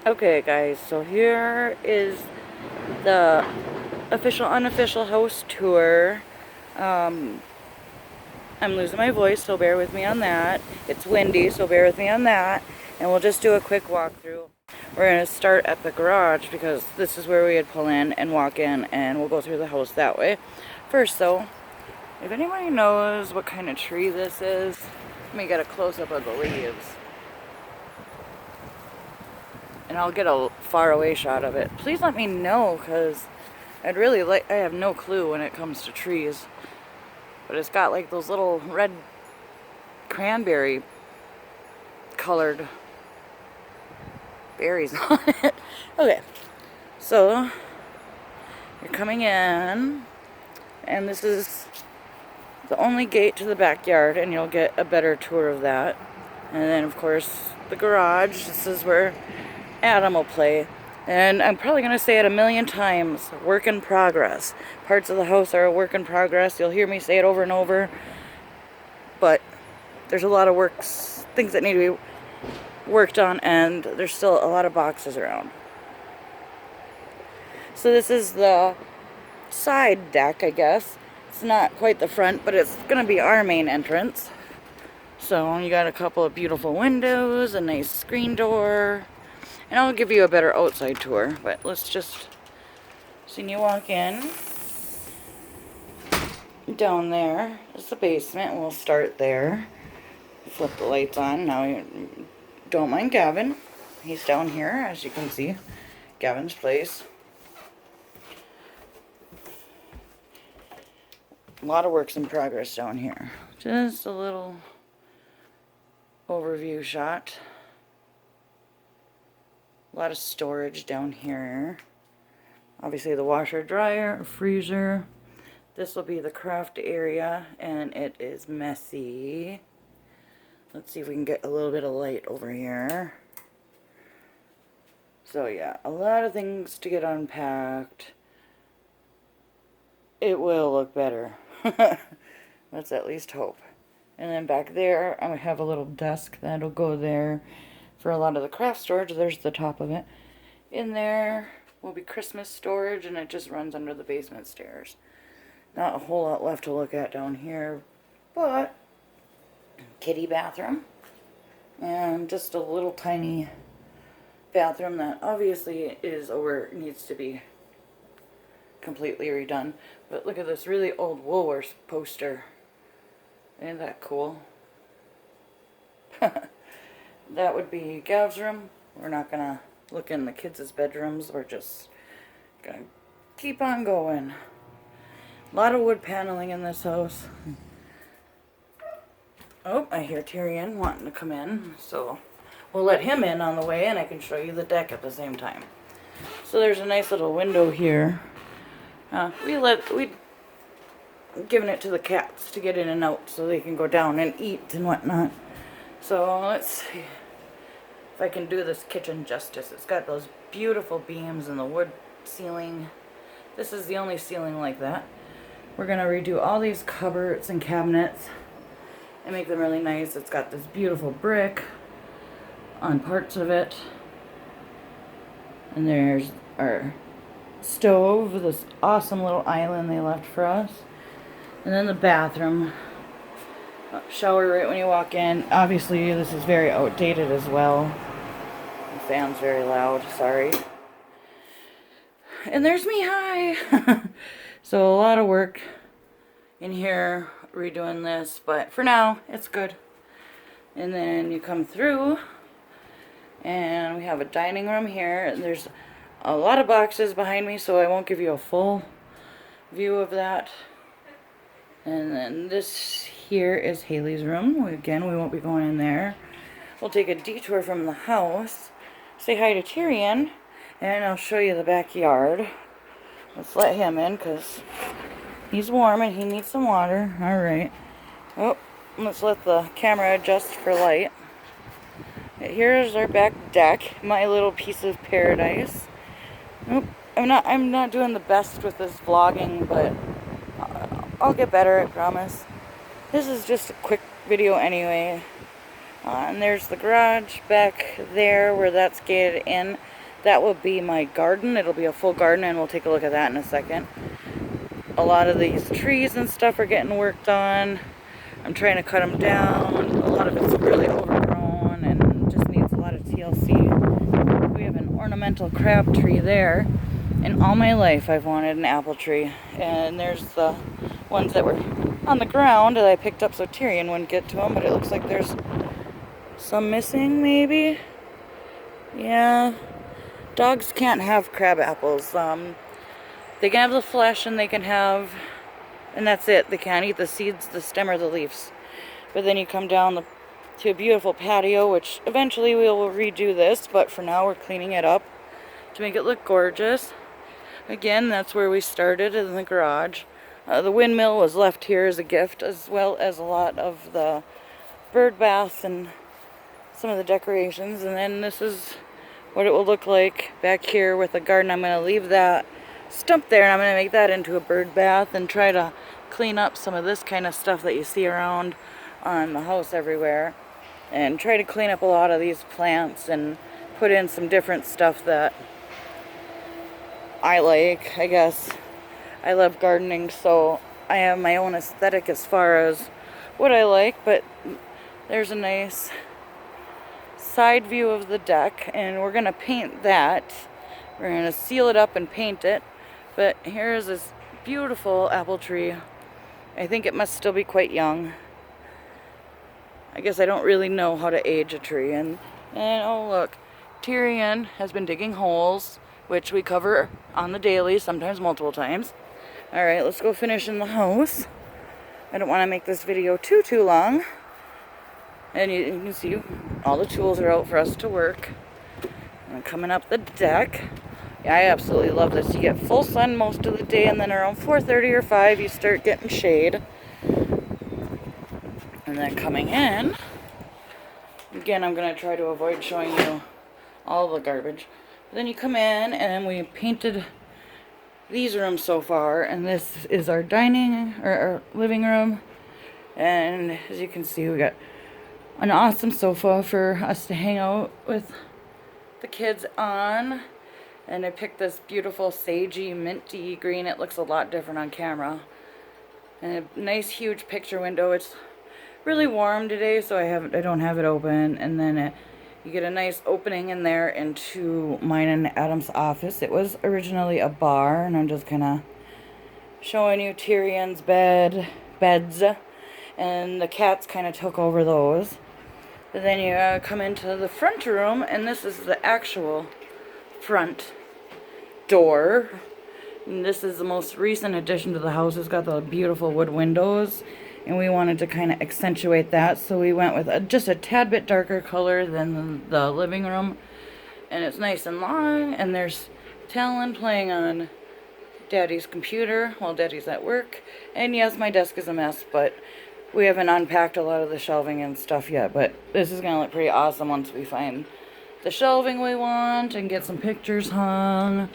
Okay guys, so here is the official unofficial house tour. Um, I'm losing my voice, so bear with me on that. It's windy, so bear with me on that. And we'll just do a quick walkthrough. We're going to start at the garage because this is where we would pull in and walk in, and we'll go through the house that way. First though, if anybody knows what kind of tree this is, let me get a close-up of the leaves. And I'll get a far away shot of it. Please let me know, because I have no clue when it comes to trees. But it's got like those little red cranberry colored berries on it. Okay, so you're coming in, and this is the only gate to the backyard, and you'll get a better tour of that. And then of course the garage, this is where Adam will play. And I'm probably going to say it a million times, work in progress. Parts of the house are a work in progress. You'll hear me say it over and over. But there's a lot of things that need to be worked on, and there's still a lot of boxes around. So this is the side deck, I guess. It's not quite the front, but it's going to be our main entrance. So you got a couple of beautiful windows, a nice screen door. And I'll give you a better outside tour, but let's just see you walk in. Down there is the basement. We'll start there. Flip the lights on. Now, don't mind Gavin. He's down here, as you can see. Gavin's place. A lot of works in progress down here. Just a little overview shot. A lot of storage down here. Obviously the washer, dryer, freezer. This will be the craft area, and it is messy. Let's see if we can get a little bit of light over here. So yeah, a lot of things to get unpacked. It will look better. Let's at least hope. And then back there, I have a little desk that'll go there for a lot of the craft storage. There's the top of it. In there will be Christmas storage, and it just runs under the basement stairs. Not a whole lot left to look at down here, but kitty bathroom, and just a little tiny bathroom that obviously is over, needs to be completely redone. But look at this really old Woolworths poster. Isn't that cool? That would be Gav's room. We're not gonna look in the kids' bedrooms. We're just gonna keep on going. A lot of wood paneling in this house. Oh, I hear Tyrion wanting to come in, so we'll let him in on the way, and I can show you the deck at the same time. So there's a nice little window here. We'd given it to the cats to get in and out so they can go down and eat and whatnot. So let's see if I can do this kitchen justice. It's got those beautiful beams and the wood ceiling. This is the only ceiling like that. We're going to redo all these cupboards and cabinets and make them really nice. It's got this beautiful brick on parts of it. And there's our stove, this awesome little island they left for us. And then the bathroom. Shower right when you walk in. Obviously, this is very outdated as well. The fan's very loud, sorry. And there's me, hi! So a lot of work in here redoing this, but for now, it's good. And then you come through, and we have a dining room here. There's a lot of boxes behind me, so I won't give you a full view of that. And then this here is Haley's room. Again, we won't be going in there. We'll take a detour from the house, say hi to Tyrion, and I'll show you the backyard. Let's let him in because he's warm and he needs some water. Alright. Oh, let's let the camera adjust for light. Here's our back deck, my little piece of paradise. Oh, I'm not doing the best with this vlogging, but I'll get better, I promise. This is just a quick video anyway. And there's the garage back there where that's gated in. that will be my garden. It'll be a full garden, and we'll take a look at that in a second. A lot of these trees and stuff are getting worked on. I'm trying to cut them down. A lot of it's really overgrown and just needs a lot of TLC. We have an ornamental crab tree there. And all my life I've wanted an apple tree. And there's the ones that were on the ground that I picked up so Tyrion wouldn't get to them. But it looks like there's some missing, maybe. Yeah. Dogs can't have crab apples. They can have the flesh and they can have... And that's it. They can't eat the seeds, the stem, or the leaves. But then you come down to a beautiful patio, which eventually we will redo this. But for now, we're cleaning it up to make it look gorgeous. Again, that's where we started, in the garage. The windmill was left here as a gift, as well as a lot of the bird baths and some of the decorations. And then this is what it will look like back here with the garden. I'm going to leave that stump there, and I'm going to make that into a bird bath and try to clean up some of this kind of stuff that you see around on the house everywhere, and try to clean up a lot of these plants and put in some different stuff that I like. I guess I love gardening, so I have my own aesthetic as far as what I like. But there's a nice side view of the deck, and we're going to paint that. We're going to seal it up and paint it. But here's this beautiful apple tree. I think it must still be quite young. I guess I don't really know how to age a tree. And oh look, Tyrion has been digging holes, which we cover on the daily, sometimes multiple times. Alright, let's go finish in the house. I don't want to make this video too long. And you can see all the tools are out for us to work. And coming up the deck. Yeah, I absolutely love this. You get full sun most of the day, and then around 4:30 or 5 you start getting shade. And then coming in, again, I'm going to try to avoid showing you all the garbage. But then you come in, and we painted these rooms so far, and this is our dining, or our living room. And as you can see, we got an awesome sofa for us to hang out with the kids on. And I picked this beautiful sagey, minty green. It looks a lot different on camera. And a nice huge picture window. It's really warm today, so I don't have it open. And then you get a nice opening in there into mine and Adam's office. It was originally a bar, and I'm just kind of showing you Tyrion's beds. And the cats kind of took over those. But then you come into the front room, and this is the actual front door. And this is the most recent addition to the house. It's got the beautiful wood windows, and we wanted to kind of accentuate that, so we went with just a tad bit darker color than the living room. And it's nice and long, and there's Talon playing on Daddy's computer while Daddy's at work. And yes, my desk is a mess, but we haven't unpacked a lot of the shelving and stuff yet. But this is going to look pretty awesome once we find the shelving we want and get some pictures hung.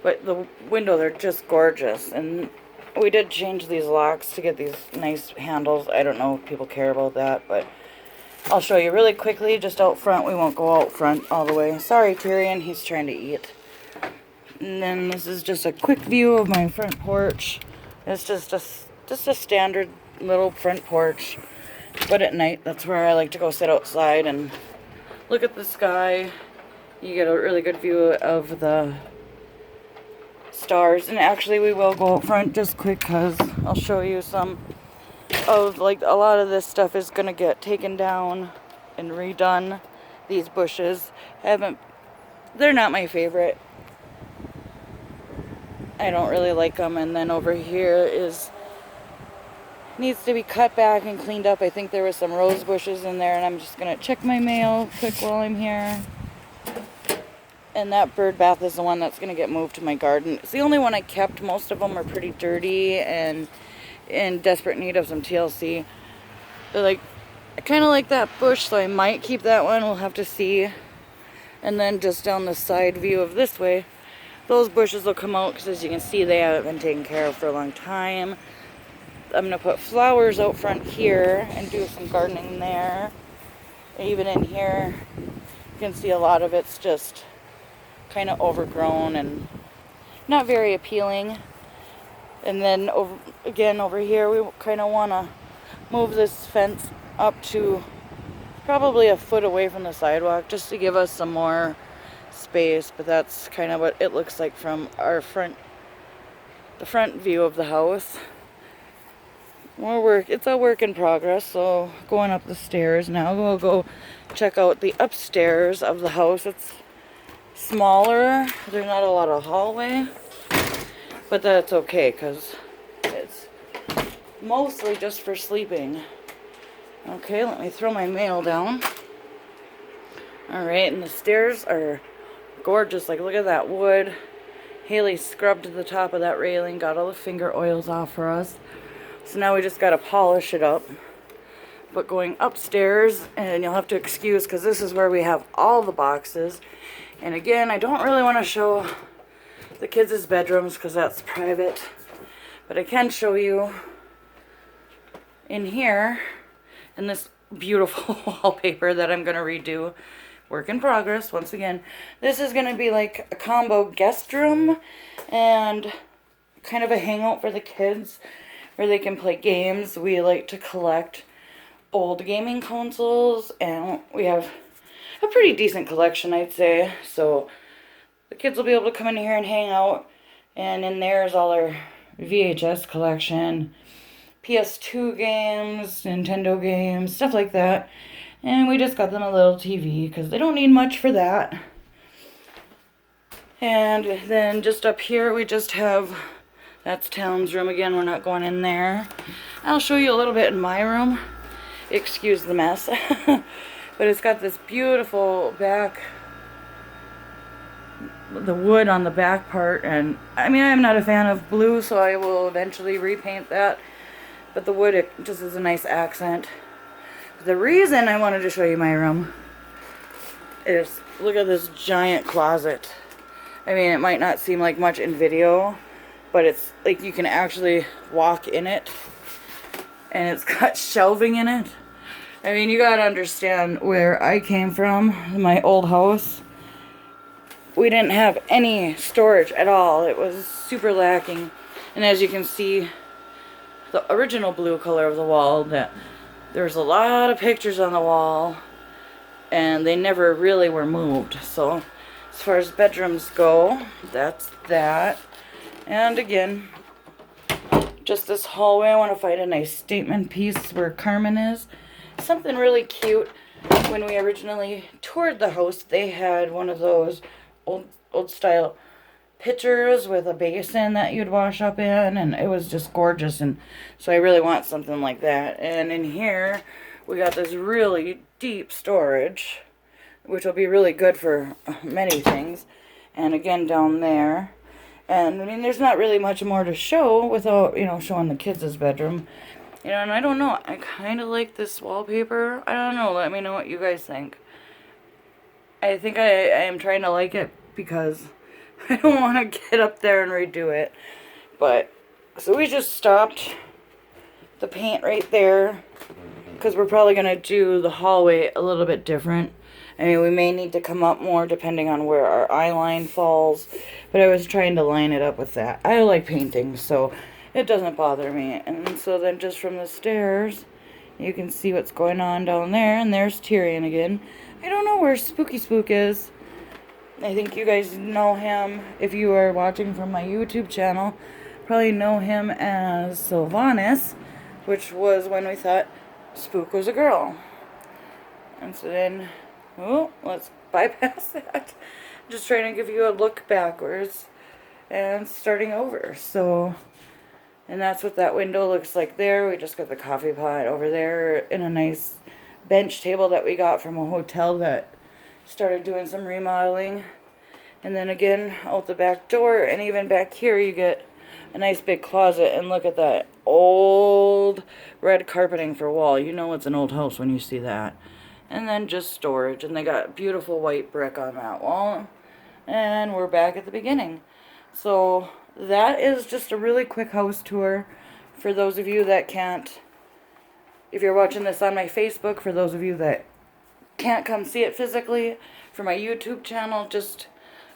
But the windows are just gorgeous. And we did change these locks to get these nice handles. I don't know if people care about that, but I'll show you really quickly just out front. We won't go out front all the way. Sorry, Tyrion, he's trying to eat. And then this is just a quick view of my front porch. It's just a standard little front porch. But at night, that's where I like to go sit outside and look at the sky. You get a really good view of the stars. And actually, we will go out front just quick because I'll show you some of, like, a lot of this stuff is going to get taken down and redone. These bushes they're not my favorite. I don't really like them. And then over here needs to be cut back and cleaned up. I think there was some rose bushes in there, and I'm just going to check my mail quick while I'm here. And that bird bath is the one that's going to get moved to my garden. It's the only one I kept. Most of them are pretty dirty and in desperate need of some TLC. They're like, I kind of like that bush, so I might keep that one. We'll have to see. And then just down the side view of this way, those bushes will come out because, as you can see, they haven't been taken care of for a long time. I'm going to put flowers out front here and do some gardening there. Even in here, you can see a lot of it's just kind of overgrown and not very appealing. And then over here we kind of want to move this fence up to probably a foot away from the sidewalk just to give us some more space, but that's kind of what it looks like from the front view of the house. It's a work in progress, so going up the stairs now. We'll go check out the upstairs of the house. It's smaller. There's not a lot of hallway, but that's okay because it's mostly just for sleeping. Okay, let me throw my mail down. Alright, and the stairs are gorgeous. Like, look at that wood. Haley scrubbed the top of that railing, got all the finger oils off for us. So now we just got to polish it up. But going upstairs, and you'll have to excuse because this is where we have all the boxes. And again, I don't really want to show the kids' bedrooms because that's private. But I can show you in here, in this beautiful wallpaper that I'm going to redo. Work in progress, once again. This is going to be like a combo guest room and kind of a hangout for the kids where they can play games. We like to collect old gaming consoles, and we have a pretty decent collection, I'd say. So the kids will be able to come in here and hang out, and in there is all our VHS collection, PS2 games, Nintendo games, stuff like that. And we just got them a little TV because they don't need much for that. And then just up here we just have, that's Talon's room again. We're not going in there. I'll show you a little bit in my room. Excuse the mess. But it's got this beautiful back, the wood on the back part. And I mean, I'm not a fan of blue, so I will eventually repaint that. But the wood, it just is a nice accent. The reason I wanted to show you my room is, look at this giant closet. I mean, it might not seem like much in video, but it's like you can actually walk in it. And it's got shelving in it. I mean, you gotta understand where I came from, my old house. We didn't have any storage at all. It was super lacking. And as you can see, the original blue color of the wall, that there's a lot of pictures on the wall, and they never really were moved. So as far as bedrooms go, that's that. And again, just this hallway, I want to find a nice statement piece where Carmen is. Something really cute. When we originally toured the house, they had one of those old style pitchers with a basin that you'd wash up in, and it was just gorgeous. And so I really want something like that. And in here we got this really deep storage, which will be really good for many things. And again, down there, and I mean, there's not really much more to show without, you know, showing the kids' bedroom, you know. And I don't know, I kind of like this wallpaper. I don't know, let me know what you guys think. I think I am trying to like it because I don't want to get up there and redo it. But, so we just stopped the paint right there because we're probably going to do the hallway a little bit different. I mean, we may need to come up more depending on where our eye line falls. But I was trying to line it up with that. I like painting, so it doesn't bother me. And so then just from the stairs, you can see what's going on down there. And there's Tyrion again. I don't know where Spooky Spook is. I think you guys know him. If you are watching from my YouTube channel, probably know him as Sylvanas, which was when we thought Spook was a girl. And so then, oh, let's bypass that. Just trying to give you a look backwards and starting over. So, and that's what that window looks like there. We just got the coffee pot over there in a nice bench table that we got from a hotel that started doing some remodeling. And then again, out the back door, and even back here you get a nice big closet. And look at that old red carpeting for wall. You know it's an old house when you see that. And then just storage, and they got beautiful white brick on that wall. And we're back at the beginning. So that is just a really quick house tour for those of you that can't, if you're watching this on my Facebook, for those of you that can't come see it physically, for my YouTube channel, just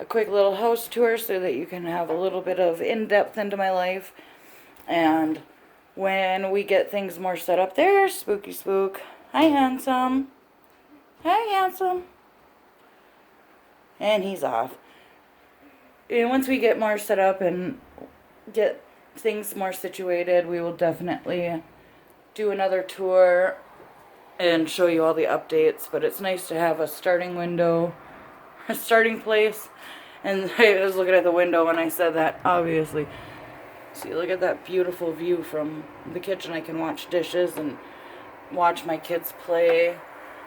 a quick little house tour so that you can have a little bit of in-depth into my life. And when we get things more set up there, Spooky Spook. Hi, handsome. Hi, handsome. And he's off. And once we get more set up and get things more situated, we will definitely do another tour and show you all the updates. But it's nice to have a starting window, a starting place. And I was looking at the window when I said that, obviously. See, look at that beautiful view from the kitchen. I can watch dishes and watch my kids play.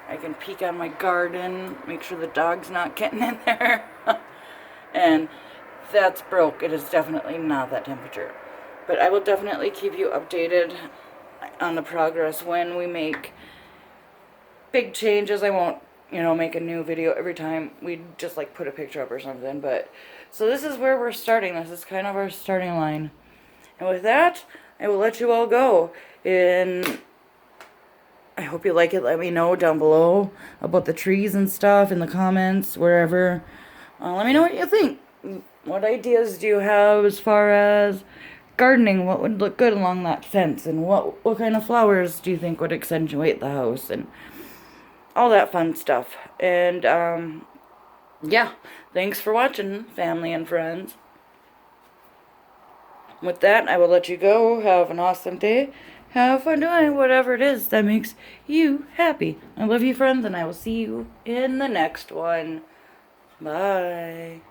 I can peek on my garden, make sure the dog's not getting in there. And that's broke. It is definitely not that temperature. But I will definitely keep you updated on the progress when we make big changes. I won't, make a new video every time we just like put a picture up or something. But so this is where we're starting. This is kind of our starting line. And with that, I will let you all go. And I hope you like it. Let me know down below about the trees and stuff in the comments, wherever. Let me know what you think. What ideas do you have as far as gardening? What would look good along that fence? And what kind of flowers do you think would accentuate the house? And all that fun stuff. And, yeah. Thanks for watching, family and friends. With that, I will let you go. Have an awesome day. Have fun doing whatever it is that makes you happy. I love you, friends, and I will see you in the next one. Bye.